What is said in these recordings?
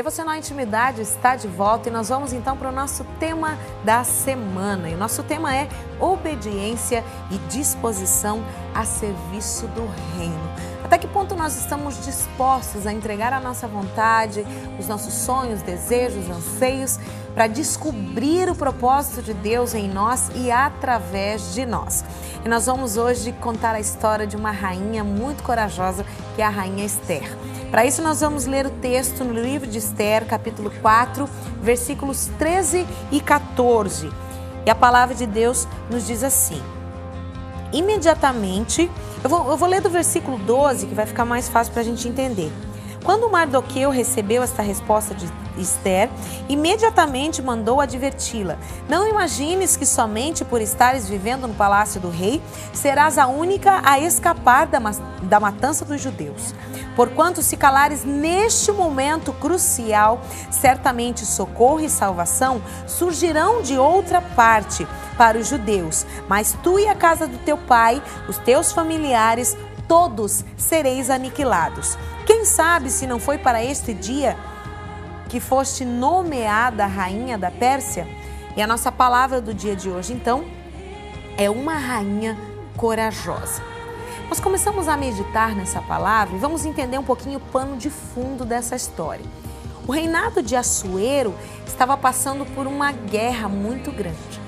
Devocional Intimidade está de volta e nós vamos então para o nosso tema da semana. E o nosso tema é obediência e disposição a serviço do reino. Até que ponto nós estamos dispostos a entregar a nossa vontade, os nossos sonhos, desejos, anseios, para descobrir o propósito de Deus em nós e através de nós. E nós vamos hoje contar a história de uma rainha muito corajosa, que é a rainha Esther. Para isso nós vamos ler o texto no livro de Esther, capítulo 4, versículos 13 e 14. E a palavra de Deus nos diz assim: imediatamente, eu vou ler do versículo 12, que vai ficar mais fácil para a gente entender. Quando Mardoqueu recebeu esta resposta de Esther, imediatamente mandou adverti-la: não imagines que somente por estares vivendo no palácio do rei, serás a única a escapar da matança dos judeus. Porquanto se calares neste momento crucial, certamente socorro e salvação surgirão de outra parte para os judeus, mas tu e a casa do teu pai, os teus familiares, todos sereis aniquilados. Quem sabe se não foi para este dia que foste nomeada rainha da Pérsia? E a nossa palavra do dia de hoje, então, é uma rainha corajosa. Nós começamos a meditar nessa palavra e vamos entender um pouquinho o pano de fundo dessa história. O reinado de Assuero estava passando por uma guerra muito grande.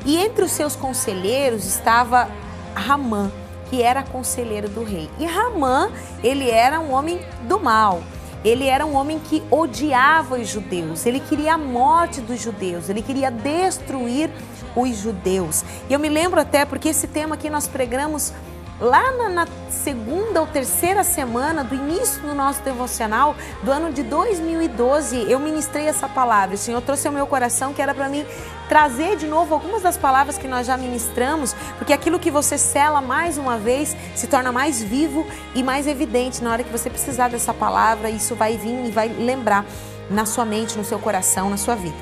E entre os seus conselheiros estava Ramã, que era conselheiro do rei. E Ramã, ele era um homem do mal. Ele era um homem que odiava os judeus. Ele queria a morte dos judeus. Ele queria destruir os judeus. E eu me lembro até porque esse tema aqui nós pregamos lá na segunda ou terceira semana do início do nosso devocional do ano de 2012, eu ministrei essa palavra. O Senhor trouxe ao meu coração que era para mim trazer de novo algumas das palavras que nós já ministramos, porque aquilo que você sela mais uma vez se torna mais vivo e mais evidente na hora que você precisar dessa palavra. Isso vai vir e vai lembrar na sua mente, no seu coração, na sua vida.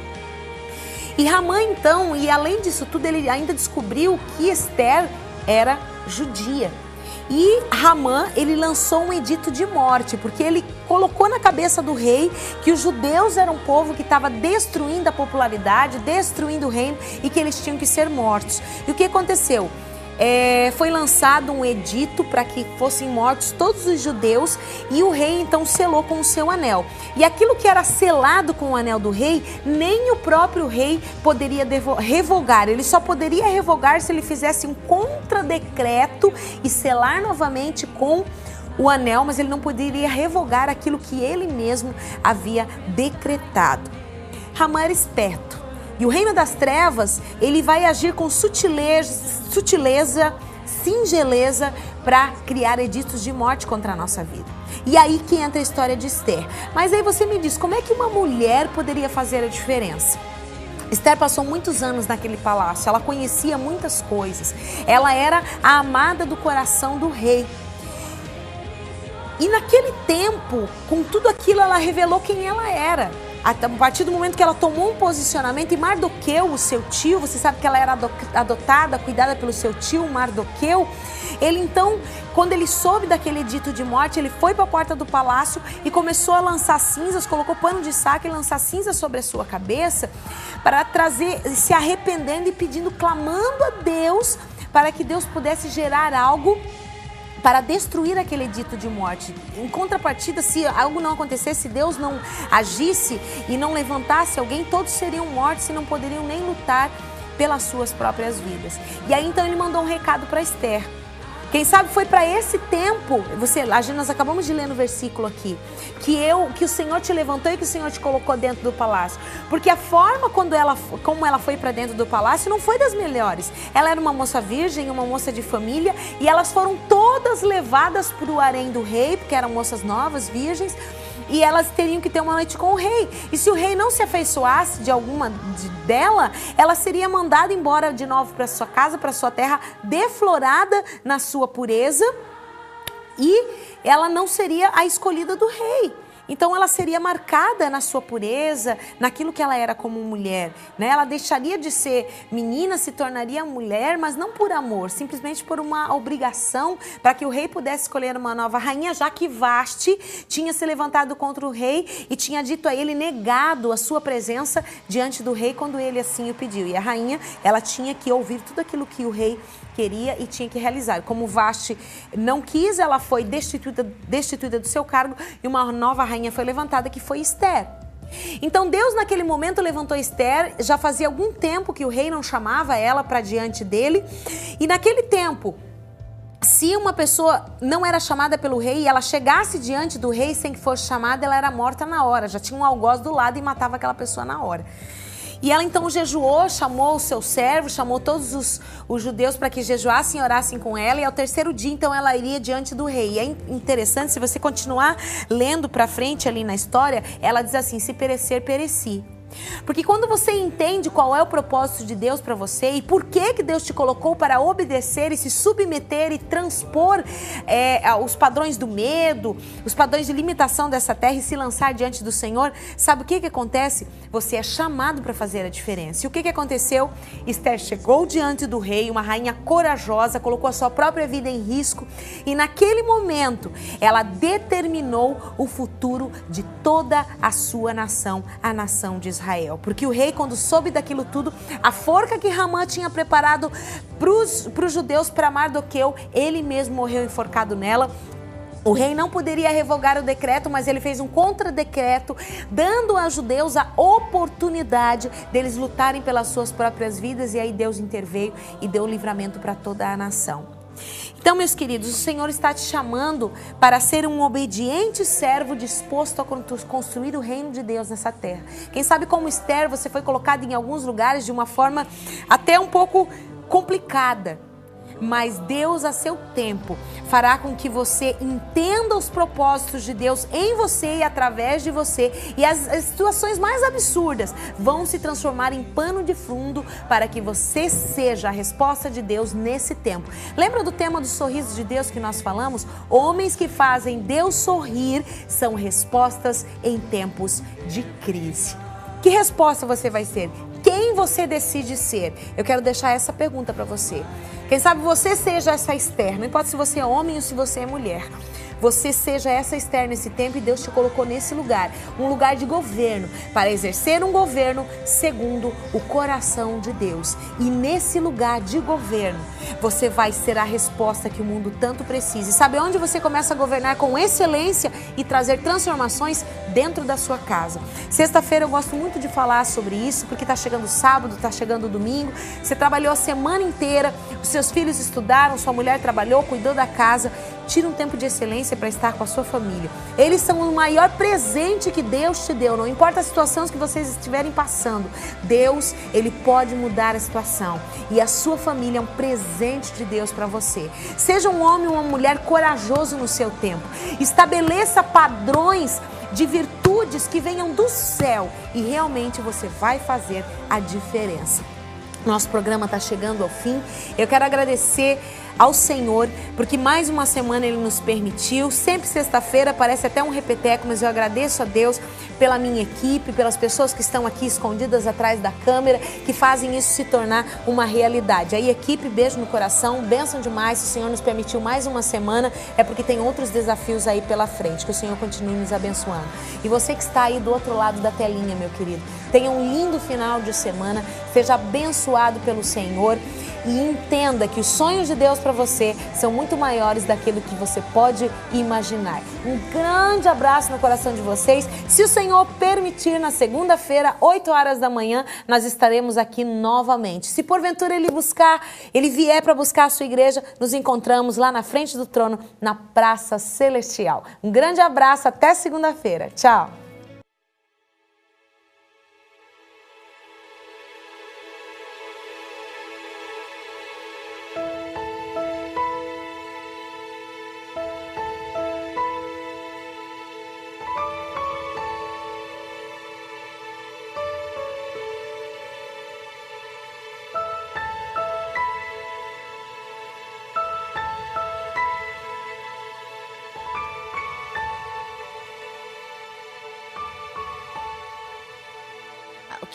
E Ramã então, e além disso tudo, ele ainda descobriu que Esther era judia. E Ramã, ele lançou um edito de morte, porque ele colocou na cabeça do rei que os judeus eram um povo que estava destruindo a popularidade, destruindo o reino e que eles tinham que ser mortos. E o que aconteceu? Foi lançado um edito para que fossem mortos todos os judeus e o rei então selou com o seu anel. E aquilo que era selado com o anel do rei, nem o próprio rei poderia revogar. Ele só poderia revogar se ele fizesse um contradecreto e selar novamente com o anel, mas ele não poderia revogar aquilo que ele mesmo havia decretado. Ramã era esperto. E o reino das trevas, ele vai agir com sutileza, singeleza, para criar editos de morte contra a nossa vida. E aí que entra a história de Esther. Mas aí você me diz, como é que uma mulher poderia fazer a diferença? Esther passou muitos anos naquele palácio, ela conhecia muitas coisas. Ela era a amada do coração do rei. E naquele tempo, com tudo aquilo, ela revelou quem ela era. A partir do momento que ela tomou um posicionamento, e Mardoqueu, o seu tio, você sabe que ela era adotada, cuidada pelo seu tio, Mardoqueu, ele então, quando ele soube daquele edito de morte, ele foi para a porta do palácio e começou a lançar cinzas, colocou pano de saco e lançar cinzas sobre a sua cabeça, para trazer, se arrependendo e pedindo, clamando a Deus, para que Deus pudesse gerar algo para destruir aquele edito de morte. Em contrapartida, se algo não acontecesse, se Deus não agisse e não levantasse alguém, todos seriam mortos e não poderiam nem lutar pelas suas próprias vidas. E aí então ele mandou um recado para Esther. Quem sabe foi para esse tempo, nós acabamos de ler no versículo aqui, que o Senhor te levantou e que o Senhor te colocou dentro do palácio. Porque a forma como ela foi para dentro do palácio não foi das melhores. Ela era uma moça virgem, uma moça de família, e elas foram todas levadas para o harém do rei, porque eram moças novas, virgens, e elas teriam que ter uma noite com o rei. E se o rei não se afeiçoasse de alguma dela, ela seria mandada embora de novo para sua casa, para sua terra, deflorada na sua pureza, e ela não seria a escolhida do rei. Então ela seria marcada na sua pureza, naquilo que ela era como mulher, né? Ela deixaria de ser menina, se tornaria mulher, mas não por amor, simplesmente por uma obrigação para que o rei pudesse escolher uma nova rainha, já que Vasti tinha se levantado contra o rei e tinha dito a ele, negado a sua presença diante do rei quando ele assim o pediu. E a rainha, ela tinha que ouvir tudo aquilo que o rei queria e tinha que realizar. Como Vasti não quis, ela foi destituída do seu cargo e uma nova rainha foi levantada, que foi Esther. Então Deus naquele momento levantou Esther, já fazia algum tempo que o rei não chamava ela para diante dele, e naquele tempo, se uma pessoa não era chamada pelo rei e ela chegasse diante do rei sem que fosse chamada, ela era morta na hora, já tinha um algoz do lado e matava aquela pessoa na hora. E ela então jejuou, chamou o seu servo, chamou todos os judeus para que jejuassem e orassem com ela. E ao terceiro dia, então, ela iria diante do rei. E é interessante, se você continuar lendo para frente ali na história, ela diz assim, se perecer, pereci. Porque quando você entende qual é o propósito de Deus para você e por que Deus te colocou para obedecer e se submeter e transpor os padrões do medo, os padrões de limitação dessa terra e se lançar diante do Senhor, sabe o que acontece? Você é chamado para fazer a diferença. E o que aconteceu? Esther chegou diante do rei, uma rainha corajosa, colocou a sua própria vida em risco e naquele momento ela determinou o futuro de toda a sua nação, a nação de Israel. Porque o rei, quando soube daquilo tudo, a forca que Ramã tinha preparado para os judeus, para Mardoqueu, ele mesmo morreu enforcado nela. O rei não poderia revogar o decreto, mas ele fez um contradecreto, dando aos judeus a oportunidade deles lutarem pelas suas próprias vidas, e aí Deus interveio e deu livramento para toda a nação. Então, meus queridos, o Senhor está te chamando para ser um obediente servo disposto a construir o reino de Deus nessa terra. Quem sabe como Esther, você foi colocado em alguns lugares de uma forma até um pouco complicada. Mas Deus, a seu tempo, fará com que você entenda os propósitos de Deus em você e através de você. E as situações mais absurdas vão se transformar em pano de fundo para que você seja a resposta de Deus nesse tempo. Lembra do tema do sorriso de Deus que nós falamos? Homens que fazem Deus sorrir são respostas em tempos de crise. Que resposta você vai ser? Quem você decide ser? Eu quero deixar essa pergunta para você. Quem sabe você seja essa Esther, não importa se você é homem ou se você é mulher. Você seja essa Esther nesse tempo e Deus te colocou nesse lugar, um lugar de governo, para exercer um governo segundo o coração de Deus. E nesse lugar de governo, você vai ser a resposta que o mundo tanto precisa. E sabe onde você começa a governar com excelência e trazer transformações? Dentro da sua casa. Sexta-feira eu gosto muito de falar sobre isso, porque está chegando sábado, está chegando domingo, você trabalhou a semana inteira, os seus filhos estudaram, sua mulher trabalhou, cuidou da casa. Tira um tempo de excelência para estar com a sua família. Eles são o maior presente que Deus te deu. Não importa a situação que vocês estiverem passando. Deus, Ele pode mudar a situação. E a sua família é um presente de Deus para você. Seja um homem ou uma mulher corajoso no seu tempo. Estabeleça padrões de virtudes que venham do céu. E realmente você vai fazer a diferença. Nosso programa está chegando ao fim. Eu quero agradecer ao Senhor, porque mais uma semana Ele nos permitiu. Sempre sexta-feira, parece até um repeteco, mas eu agradeço a Deus pela minha equipe, pelas pessoas que estão aqui escondidas atrás da câmera, que fazem isso se tornar uma realidade. Aí, equipe, beijo no coração, bênção demais. Se o Senhor nos permitiu mais uma semana, é porque tem outros desafios aí pela frente. Que o Senhor continue nos abençoando. E você que está aí do outro lado da telinha, meu querido, tenha um lindo final de semana, seja abençoado pelo Senhor e entenda que os sonhos de Deus para você são muito maiores daquilo que você pode imaginar. Um grande abraço no coração de vocês. Se o Senhor permitir, na segunda-feira, 8 horas da manhã, nós estaremos aqui novamente. Se porventura Ele vier para buscar a sua igreja, nos encontramos lá na frente do trono, na Praça Celestial. Um grande abraço, até segunda-feira. Tchau!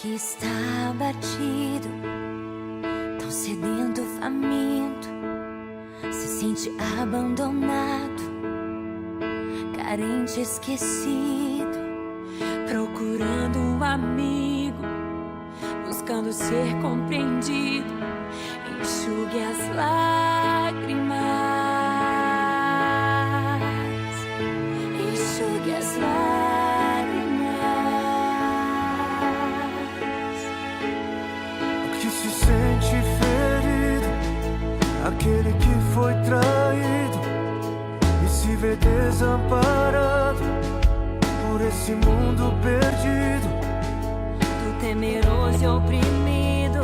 que está abatido, tão sedento, faminto, se sente abandonado, carente, esquecido, procurando um amigo, buscando ser compreendido. Enxugue as lágrimas, enxugue as lágrimas. O que se sente ferido, aquele que foi traído e se vê desamparado por esse mundo perdido. Do temeroso e oprimido,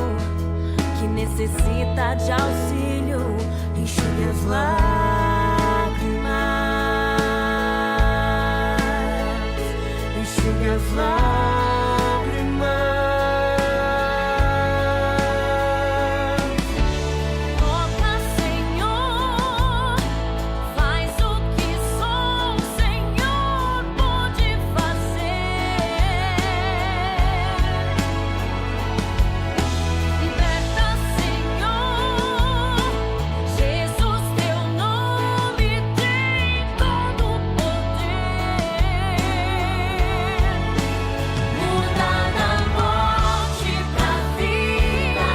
que necessita de auxílio, enxugue as lágrimas, enxugue as lágrimas. Toca, Senhor, faz o que só o Senhor pode fazer. Liberta, Senhor, Jesus, teu nome tem todo o poder. Muda da morte pra vida,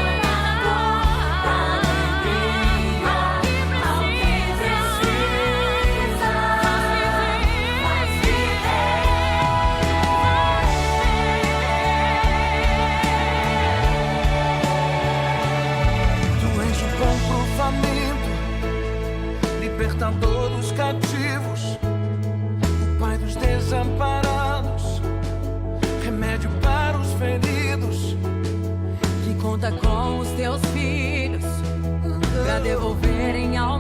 pra alegria, ao que precisa, faz viver. Tu és o pão pro faminto, libertador dos cativos, o pai dos desamparados, remédio para os feridos. Que conta com os teus filhos pra devolverem ao